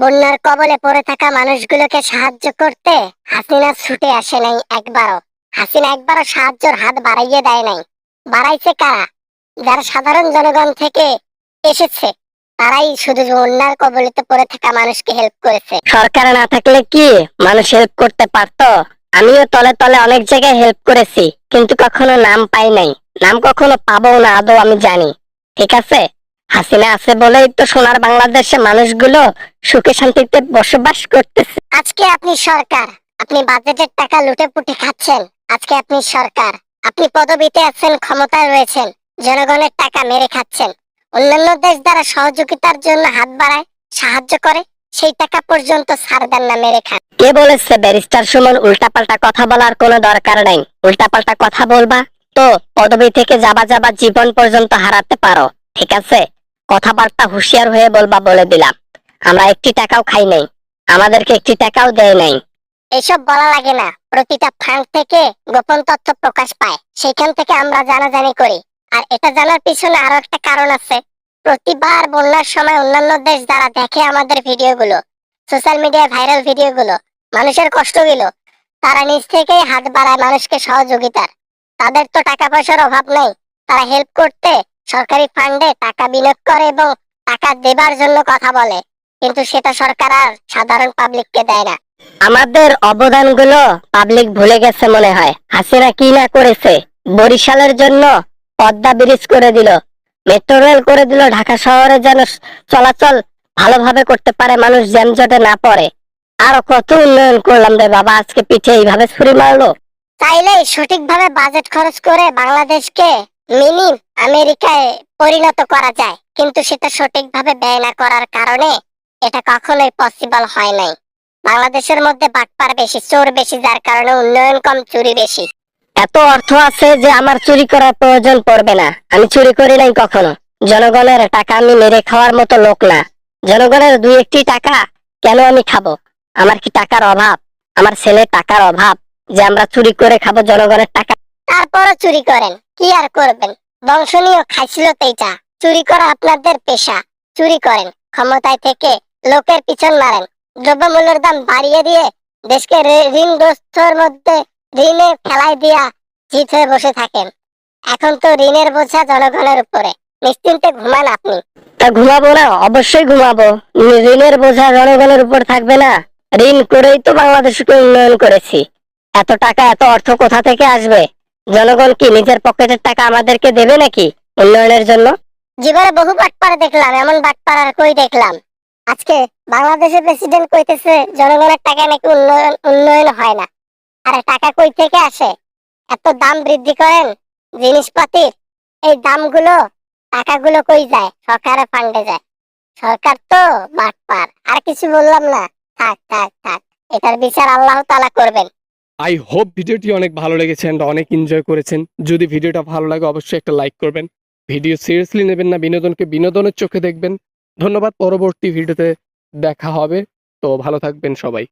বন্যার কবলে পড়ে থাকা মানুষগুলোকে সাহায্য করতে হাসিনা ছুটে আসে নাই একবারও। হাসিনা একবারও সাহায্যের হাত বাড়াইয়ে দেয় নাই। বাড়াইছে কারা? যারা সাধারণ জনগণ থেকে এসেছে, তারাই শুধু বন্যার কবলিতে পড়ে থাকা মানুষকে হেল্প করেছে। সরকার না থাকলে কি মানুষ হেল্প করতে পারতো? আমিও তলে তলে অনেক জায়গায় হেল্প করেছি, কিন্তু কখনো নাম পাই নাই, নাম কখনো পাবো না আদৌ আমি জানি। ঠিক আছে, হাসিনা আছে বলেই তো সোনার বাংলাদেশে মানুষগুলো সুখে শান্তিতে বসবাস করতেছে। আজকে আপনি সরকার, আপনি বাজেটের টাকা লুটে পুটে খাচ্ছেন। আজকে আপনি সরকার, আপনি পদবিতে আছেন, ক্ষমতায় রয়েছেন, জনগণের টাকা মেরে খাচ্ছেন। অন্যান্য দেশ দ্বারা সহযোগিতার জন্য হাত বাড়ায়, সাহায্য করে, সেই টাকা পর্যন্ত ছাড় দেন না, মেরে খান। কে বলেছে ব্যারিস্টার সুমন উল্টাপাল্টা কথা বলার কোনো দরকার নাই? উল্টাপাল্টা কথা বলবা তো পদবি থেকে যাবা যাবা জীবন পর্যন্ত হারাতে পারো। ঠিক আছে, কথাবার্তা হুঁশিয়ার হয়ে বলবা, বলে দিলাম। আমরা একটি টাকাও খাই নাই, আমাদেরকে একটি টাকাও দেয় নাই। এসব বলা লাগে না। প্রতিটা ফান্ড থেকে গোপন তথ্য প্রকাশ পায়, সেখান থেকে আমরা জানাজানি করি। আর এটা জানার পিছনে আরো একটা কারণ আছে। প্রতিবার বন্যার সময় অন্যান্য দেশ যারা দেখে আমাদের ভিডিওগুলো, সোশ্যাল মিডিয়ায় ভাইরাল ভিডিওগুলো, মানুষের কষ্টগুলো, তারা নিজ থেকেই হাত বাড়ায় মানুষকে সহযোগিতার। তাদের তো টাকা পয়সার অভাব নেই, তারা হেল্প করতে সরকারি ফান্ডে টাকা বিনিয়োগ করে এবং টাকা দেবার জন্য কথা বলে, কিন্তু সেটা সরকার আর সাধারণ পাবলিককে দেয় না। আমাদের অবদানগুলো পাবলিক ভুলে গেছে মনে হয়। হাসিনা কি না করেছে? বরিশালের জন্য পদ্মা ব্রিজ করে দিল, মেট্রো রেল করে দিল, ঢাকা শহরে যেন চলাচল ভালোভাবে করতে পারে, মানুষ জ্যামজটে না পড়ে। আরো কত উন্নয়ন করলাম রে বাবা, আজকে পিঠে এইভাবে ছুরি মারলো। চাইলেই সঠিকভাবে বাজেট খরচ করে বাংলাদেশকে মিনি আমেরিকায় পরিণত করা যায়, কিন্তু সেটা সঠিকভাবে ব্যয় না করার কারণে এটা কখনোই পসিবল হয় নাই। বাংলাদেশের মধ্যে বাটপার বেশি, চোর বেশি, যার কারণে উন্নয়ন কম, চুরি বেশি। এত অর্থ আছে যে আমার চুরি করার প্রয়োজন পড়বে না। আমি চুরি করি নাই কখনো। জনগণের টাকা আমি মেরে খাওয়ার মতো লোক না। জনগণের দুই একটি টাকা কেন আমি খাবো? আমার কি টাকার অভাব? আমার ছেলে টাকার অভাব যে আমরা চুরি করে খাবো জনগণের টাকা? তারপরও চুরি করেন, কি আর করবেন? বংশনীয় খাইছিল তেইটা। চুরি করা আপনাদের পেশা, চুরি করেন, ক্ষমতায় থেকে লোকের পিছন মারেন, দ্রব্যমূল্যের দাম বাড়িয়ে দিয়ে দেশকে ঋণগ্রস্তর মধ্যে ঋণে ফেলাই দিয়া জিত হয়ে বসে থাকেন। এখন তো ঋণের বোঝা জনগণের উপরে, নিশ্চিন্তে ঘুমান আপনি। তা ঘুমাবো না? অবশ্যই ঘুমাবো। ঋণের বোঝা জনগণের উপর থাকবে না? ঋণ করেই তো বাংলাদেশকে উন্নয়ন করেছি। এত টাকা, এত অর্থ কোথা থেকে আসবে? জনগণ কি নিজের পকেটের টাকা আমাদেরকে দেবে নাকি উন্নয়নের জন্য? জীবনে বহু বাটপাড়া দেখলাম, এমন বাটপাড়া আর কই দেখলাম? আজকে বাংলাদেশের প্রেসিডেন্ট কইতেছে জনগণের টাকা নাকি উন্নয়ন উন্নয়ন হয় না। আরে টাকা কই থেকে আসে? এত দাম বৃদ্ধি করেন জিনিসপাতির, এই দামগুলো, টাকাগুলো কই যায়? সরকারের ফান্ডে যায়। সরকার তো বাটপার। আর কিছু বললাম না, থাক থাক থাক, এটার বিচার আল্লাহ তাআলা করবেন। আই হোপ ভিডিওটি অনেক ভালো লেগেছে এন্ড অনেক এনজয় করেছেন। যদি ভিডিওটা ভালো লাগে অবশ্যই একটা লাইক করবেন। ভিডিও সিরিয়াসলি নেবেন না, বিনোদনকে বিনোদনের চোখে দেখবেন। ধন্যবাদ, পরবর্তী ভিডিওতে দেখা হবে। তো ভালো থাকবেন সবাই।